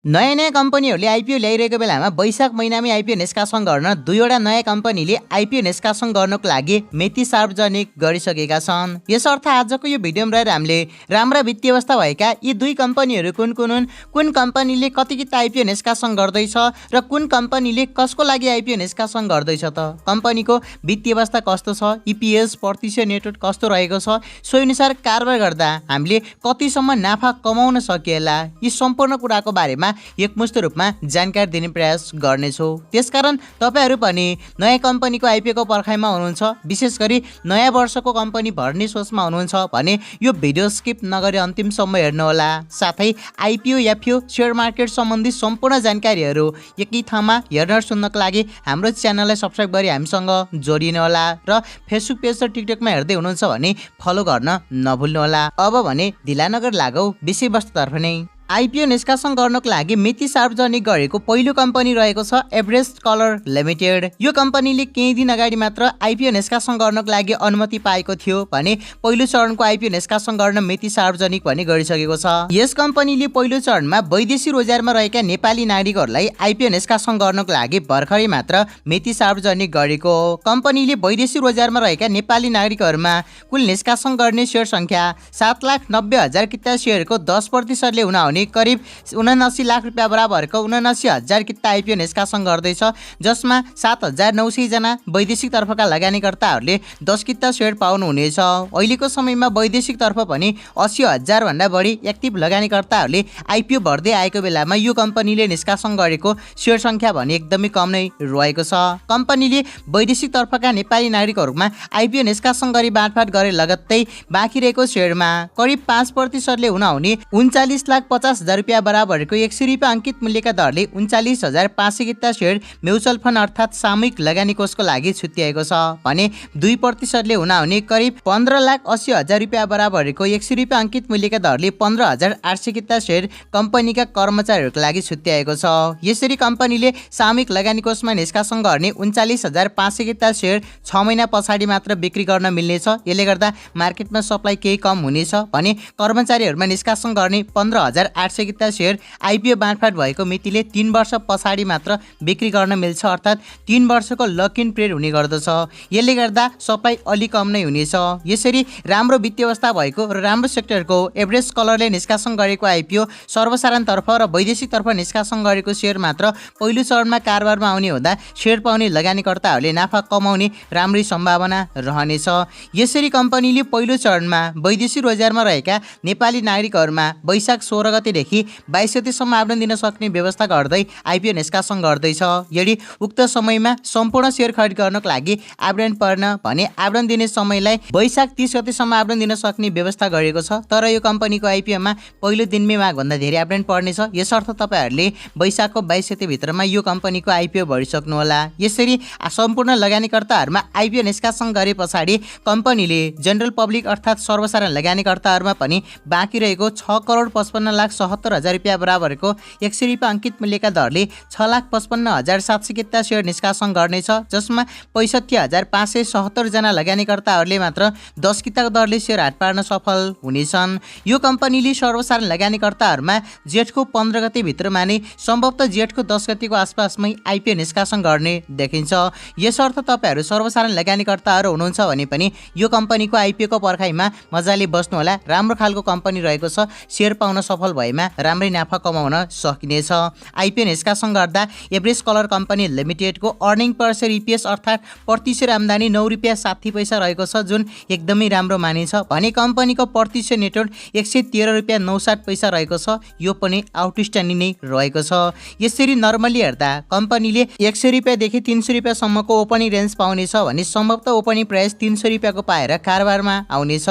नयाँ कम्पनीहरूले आइपिओ ल्याइरहेको बेलामा वैशाख महिनामै आइपिओ निष्कासन गर्न दुईवटा नयाँ कम्पनीले आइपिओ निष्कासन गर्नको लागि मिति सार्वजनिक गरिसकेका छन्। यसर्थ आजको यो भिडियोमा रहेर हामीले राम्रा वित्तीय अवस्था भएका यी दुई कम्पनीहरू कुन कुन हुन्, कुन कम्पनीले कति किता आइपिओ निष्कासन गर्दैछ र कुन कम्पनीले कसको लागि आइपिओ निष्कासन गर्दैछ त, कम्पनीको वित्तीय अवस्था कस्तो छ, इपिएस प्रतिशत नेटवर्क कस्तो रहेको छ, सो अनुसार कारोबार गर्दा हामीले कतिसम्म नाफा कमाउन सकिएला, यी सम्पूर्ण कुराको बारेमा एकमुष्ट रूपमा जानकारी दिने प्रयास गर्नेछौँ। त्यसकारण तपाईहरू पनि नयाँ कम्पनीको आइपिओको पर्खाइमा हुनुहुन्छ, विशेष गरी नयाँ वर्षको कम्पनी भर्ने सोचमा हुनुहुन्छ भने यो भिडियो स्किप नगरी अन्तिमसम्म हेर्नुहोला। साथै आइपिओ एफपिओ सेयर मार्केट सम्बन्धी सम्पूर्ण जानकारीहरू एकै ठाउँमा हेर्न र सुन्नको लागि हाम्रो च्यानललाई सब्स्क्राइब गरी हामीसँग जोडिनुहोला र फेसबुक पेज र टिकटकमा हेर्दै हुनुहुन्छ भने फलो गर्न नभुल्नुहोला। अब भने ढिला नगर लागौ विषयवस्तुतर्फ नै। आइपिओ निष्कासन गर्नको लागि मिति सार्वजनिक गरेको पहिलो कम्पनी रहेको छ एभरेस्ट कलर लिमिटेड। यो कम्पनीले केही दिन अगाडि मात्र आइपिओ निष्कासन गर्नको लागि अनुमति पाएको थियो भने पहिलो चरणको आइपिओ निष्कासन गर्न मिति सार्वजनिक पनि गरिसकेको छ। यस कम्पनीले पहिलो चरणमा वैदेशिक रोजगारमा रहेका नेपाली नागरिकहरूलाई आइपिओ निष्कासन गर्नको लागि भर्खरै मात्र मिति सार्वजनिक गरेको हो। कम्पनीले वैदेशिक रोजगारमा रहेका नेपाली नागरिकहरूमा कुल निष्कासन गर्ने सेयर संख्या 7,90,000 किता सेयरको 10%ले हुन आउने करिब 79 लाख रुपियाँ बराबरको 79,000 किता आइपिओ निष्कासन गर्दैछ, जसमा 7,900 जना वैदेशिक तर्फका लगानीकर्ताहरूले 10 किता सेयर पाउनुहुनेछ। अहिलेको समयमा वैदेशिक तर्फ पनि 80,000 भन्दा बढी एक्टिभ लगानीकर्ताहरूले आइपिओ भर्दै आएको बेलामा यो कम्पनीले निष्कासन गरेको सेयर संख्या भने एकदमै कम नै रहेको छ। कम्पनीले वैदेशिक तर्फका नेपाली नागरिकहरूमा आइपिओ निष्कासन गरी बाँडफाट गरे लगत्तै बाँकी रहेको सेयरमा करिब 5%ले हुन आउने 39,50,000 रुपियाँ बराबरको 100 रुपियाँ अङ्कित मूल्यका दरले 39,500 किता सेयर म्युचुअल फन्ड अर्थात् सामूहिक लगानी कोषको लागि छुट्याएको छ भने 2%ले हुन आउने करिब 15,80,000 रुपियाँ बराबरको 100 रुपियाँ अङ्कित मूल्यका दरले 15,800 किता सेयर कम्पनीका कर्मचारीहरूको लागि छुट्याएको छ। यसरी कम्पनीले सामूहिक लगानी कोषमा निष्कासन गर्ने 39,500 किता सेयर 6 महिना पछाडि मात्र बिक्री गर्न मिल्नेछ। यसले गर्दा मार्केटमा सप्लाई केही कम हुनेछ भने कर्मचारीहरूमा निष्कासन गर्ने 15,800 किता सेयर आइपिओ बाँडफाट भएको मितिले 3 वर्ष पछाडि मात्र बिक्री गर्न मिल्छ, अर्थात् 3 वर्षको लक इन पिरियड हुने गर्दछ। यसले गर्दा सप्लाई अलि कम नै हुनेछ। यसरी राम्रो वित्तीय अवस्था भएको र राम्रो सेक्टरको एभरेस्ट कलरले निष्कासन गरेको आइपिओ सर्वसाधारणतर्फ र वैदेशिकतर्फ निष्कासन गरेको सेयर मात्र पहिलो चरणमा कारोबारमा आउने हुँदा सेयर पाउने लगानीकर्ताहरूले नाफा कमाउने राम्रै सम्भावना रहनेछ। यसरी कम्पनीले पहिलो चरणमा वैदेशिक रोजगारमा रहेका नेपाली नागरिकहरूमा वैशाख 16 गतेदेखि 22 गतेसम्म आवेदन दिन सक्ने व्यवस्था गर्दै आइपिओ निष्कासन गर्दैछ। यदि उक्त समयमा सम्पूर्ण सेयर खरिद गर्नको लागि आवेदन पर्न भने आवेदन दिने समयलाई वैशाख 30 गतेसम्म आवेदन दिन सक्ने व्यवस्था गरेको छ। तर यो कम्पनीको आइपिओमा पहिलो दिनमै मागभन्दा धेरै आवेदन पर्नेछ। यसर्थ तपाईहरूले वैशाखको 22 गतेभित्रमा यो कम्पनीको आइपिओ भरिसक्नु होला। यसरी सम्पूर्ण लगानीकर्ताहरूमा आइपिओ निष्कासन गरे पछाडि कम्पनीले जनरल पब्लिक अर्थात् सर्वसाधारण लगानीकर्ताहरूमा पनि बाँकी रहेको 6,55,70,000 रुपियाँ बराबरको 100 रुपियाँ अङ्कित मूल्यका दरले 6,55,700 किता सेयर निष्कासन गर्नेछ, जसमा 65,577 जना लगानीकर्ताहरूले मात्र 10 किताको दरले सेयर हाट पार्न सफल हुनेछन्। यो कम्पनीले सर्वसाधारण लगानीकर्ताहरूमा जेठको 15 गतेभित्रमा नै सम्भवतः जेठको 10 गतेको आसपासमै आइपिओ निष्कासन गर्ने देखिन्छ। यसर्थ तपाईहरू सर्वसाधारण लगानीकर्ताहरू हुनुहुन्छ भने पनि यो कम्पनीको आइपिओको पर्खाइमा मजाले बस्नुहोला। राम्रो खालको कम्पनी रहेको छ, सेयर पाउन सफल भएमा राम्रै नाफा कमाउन सकिनेछ। आइपिओ निष्कासन गर्दा एभरेस्ट कलर कम्पनी लिमिटेडको अर्निङ पर सेयर इपिएस अर्थात् प्रति सेयर आम्दानी 9 रुपियाँ 60 पैसा रहेको छ, जुन एकदमै राम्रो मानिन्छ भने कम्पनीको प्रति सेयर नेटवर्क 113 रुपियाँ 59 पैसा रहेको छ, यो पनि आउटस्ट्यान्डिङ नै रहेको छ। यसरी नर्मली हेर्दा कम्पनीले 100 रुपियाँदेखि 300 रुपियाँसम्मको ओपनिङ रेन्ज पाउनेछ भने सम्भवतः ओपनिङ प्राइस 300 रुपियाँको पाएर कारोबारमा आउनेछ।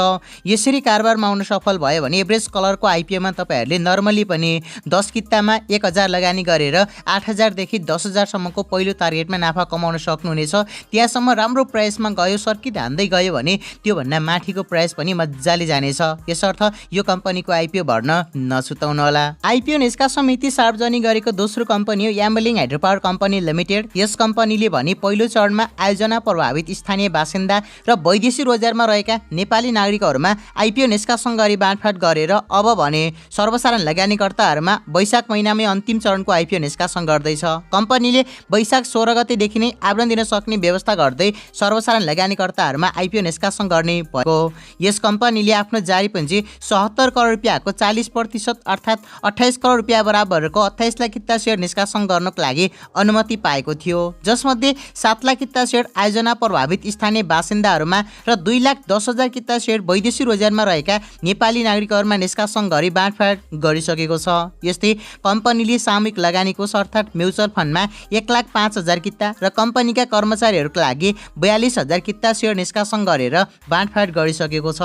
यसरी कारोबारमा आउन सफल भयो भने एभरेस्ट कलरको आइपिओमा तपाईहरूले नर्मली पनि 10 कितामा 1,000 लगानी गरेर 8,000 देखि 10,000 सम्मको पहिलो टार्गेटमा नाफा कमाउन सक्नुहुनेछ। त्यहाँसम्म राम्रो प्राइसमा गयो, सर्किट हान्दै गयो भने त्योभन्दा माथिको प्राइस पनि मजाले जानेछ। यसर्थ यो कम्पनीको आइपिओ भर्न नछुटाउनु होला। आइपिओ निष्कासन मिति सार्वजनिक गरेको दोस्रो कम्पनी हो यामलिङ हाइड्रोपावर कम्पनी लिमिटेड। यस कम्पनीले भने पहिलो चरणमा आयोजना प्रभावित स्थानीय बासिन्दा र वैदेशिक रोजगारमा रहेका नेपाली नागरिकहरूमा आइपिओ निष्कासन गरी बाँडफाट गरेर अब भने सर्वसाधारण सर्वसाधारण लगानीकर्ताहरूमा वैशाख महिनामै अन्तिम चरणको आइपिओ निष्कासन गर्दैछ। कम्पनीले वैशाख 16 गतेदेखि नै आवेदन दिन सक्ने व्यवस्था गर्दै सर्वसाधारण लगानीकर्ताहरूमा आइपिओ निष्कासन गर्ने भएको। यस कम्पनीले आफ्नो जारी पुँजी 77 करोड रुपियाँको 40% अर्थात् 28 करोड रुपियाँ बराबरको 28 लाख किता सेयर निष्कासन गर्नको लागि अनुमति पाएको थियो, जसमध्ये 7 लाख किता सेयर आयोजना प्रभावित स्थानीय बासिन्दाहरूमा र 2,10,000 किता सेयर वैदेशिक रोजगारमा रहेका नेपाली नागरिकहरूमा निष्कासन गरी बाँडफाँड गरिसकेको छ। यस्तै कम्पनीले सामूहिक लगानी कोष अर्थात् म्युचुअल फन्डमा 1,05,000 किता र कम्पनीका कर्मचारीहरूका लागि 42,000 किता सेयर निष्कासन गरेर बाँडफाँड गरिसकेको छ।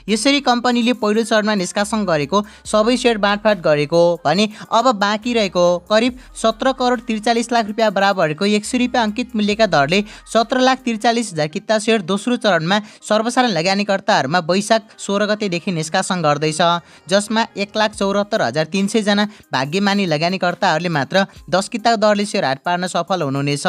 यसरी कम्पनीले पहिलो चरणमा निष्कासन गरेको सबै सेयर बाँडफाँड गरेको भने अब बाँकी रहेको करिब 17 करोड 43 लाख रुपियाँ बराबरको 100 रुपियाँ अङ्कित मूल्यका दरले 17,43,000 किता सेयर दोस्रो चरणमा सर्वसाधारण लगानीकर्ताहरूमा वैशाख 16 गतेदेखि निष्कासन गर्दैछ, जसमा 1,74,300 जना भाग्यमानी लगानीकर्ताहरूले मात्र 10 किता दरले सेयर हाट पार्न सफल हुनुहुनेछ।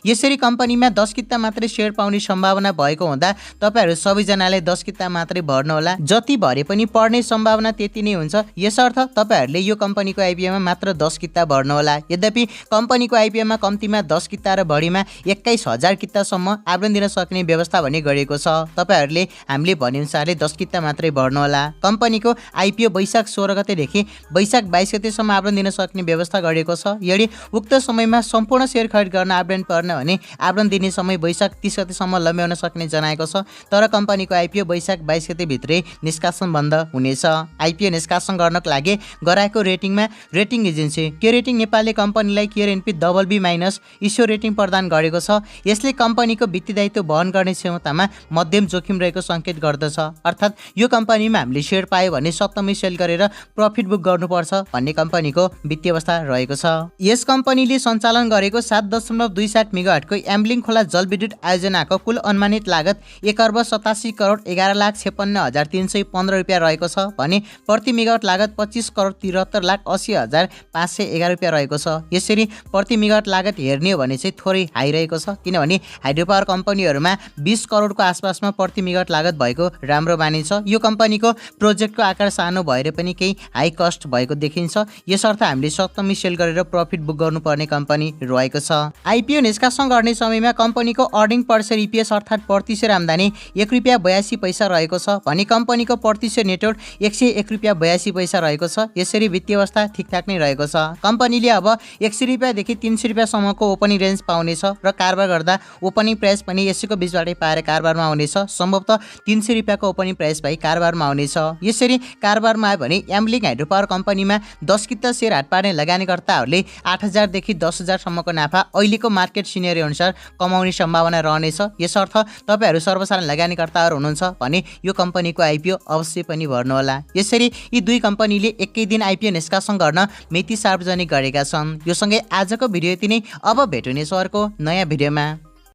यसरी कम्पनीमा 10 किता मात्रै सेयर पाउने सम्भावना भएको हुँदा तपाईहरू सबैजनाले 10 किता मात्रै भर्नुहोला। जति भरे पनि पढ्ने सम्भावना त्यति नै हुन्छ, यसर्थ तपाईहरूले यो कम्पनीको आइपिओमा मात्र 10 किता भर्नुहोला। यद्यपि कम्पनीको आइपिओमा कम्तीमा 10 किता र बढीमा 21,000 कितासम्म आवेदन दिन सक्ने व्यवस्था भने गरिएको छ। तपाईहरूले हामीले भनेअनुसारले 10 किता मात्रै भर्नुहोला। कम्पनीको आइपिओ वैशाख 16 गतेदेखि वैशाख 22 गतेसम्म आवेदन दिन सक्ने व्यवस्था गरिएको छ। यदि उक्त समयमा सम्पूर्ण सेयर खरिद गर्न आवेदन पर्ने भने आवेदन दिने समय वैशाख 30 गतेसम्म लम्ब्याउन सक्ने जनाएको छ, तर कम्पनीको आइपिओ वैशाख 22 गतेभित्रै निष्कासन बन्द हुनेछ। आइपिओ निष्कासन गर्नको लागि गराएको रेटिङमा रेटिङ एजेन्सी के रेटिङ नेपालले कम्पनीलाई केआरएनपी BB- इस्यो रेटिङ प्रदान गरेको छ। यसले कम्पनीको वित्तीय दायित्व वहन गर्ने क्षमतामा मध्यम जोखिम रहेको सङ्केत गर्दछ, अर्थात् यो कम्पनीमा हामीले सेयर पायो भने सत्तमै सेल गरेर प्रफिट बुक गर्नुपर्छ भन्ने कम्पनीको वित्तीय अवस्था रहेको छ। यस कम्पनीले सञ्चालन गरेको 7.27 मेगावाटको याम्लिङ खोला जलविद्युत आयोजनाको कुल अनुमानित लागत 1,87 करोड 11,56,315 रुपियाँ रहेको छ भने प्रति मेगावाट लागत 25 करोड 73,80,511 रुपियाँ रहेको छ। यसरी प्रति मेगावाट लागत हेर्ने हो भने चाहिँ थोरै हाई रहेको छ, किनभने हाइड्रो पावर कम्पनीहरूमा 20 करोडको आसपासमा प्रति मेगावाट लागत भएको राम्रो मानिन्छ। यो कम्पनीको प्रोजेक्टको आकार सानो भएर पनि केही हाई कस्ट भएको देखिन्छ, यसर्थ हामीले सत्तमै सेल गरेर प्रफिट बुक गर्नुपर्ने कम्पनी रहेको छ। आइपिओ निष्कासन गर्ने समयमा कम्पनीको अर्निङ पर सेयर इपिएस अर्थात् प्रति सेयर आम्दानी 1 रुपियाँ 82 पैसा रहेको छ भने कम्पनीको प्रति सेयर नेटवर्थ 101 रुपियाँ 82 पैसा रहेको छ। यसरी वित्तीय अवस्था ठिकठाक नै रहेको छ। कम्पनीले अब 100 रुपियाँदेखि 300 रुपियाँसम्मको ओपनिङ रेन्ज पाउनेछ र कारोबार गर्दा ओपनिङ प्राइस पनि यसैको बिचबाटै पाएर कारोबारमा आउनेछ। सम्भवतः 300 रुपियाँको ओपनिङ प्राइस भई कारोबारमा आउनेछ। यसरी कारोबारमा आयो भने याम्लिङ हाइड्रो पावर कम्पनीमा 10 किता सेयर हाट पार्ने लगानीकर्ताहरूले 8,000 देखि 10,000 सम्मको नाफा अहिलेको मार्केट सिनेरियो अनुसार कमाउने सम्भावना रहनेछ। यसर्थ तपाईहरू सर्वसाधारण लगानीकर्ताहरू हुनुहुन्छ भने यो कम्पनीको आइपिओ अवश्य पनि भर्नुहोला। यसरी यी दुई कम्पनीले एकै दिन आइपिओ निष्कासन गर्न मिति सार्वजनिक गरेका छन्। यो सँगै आजको भिडियो यति नै। अब भेटुने अर्को नयाँ भिडियोमा।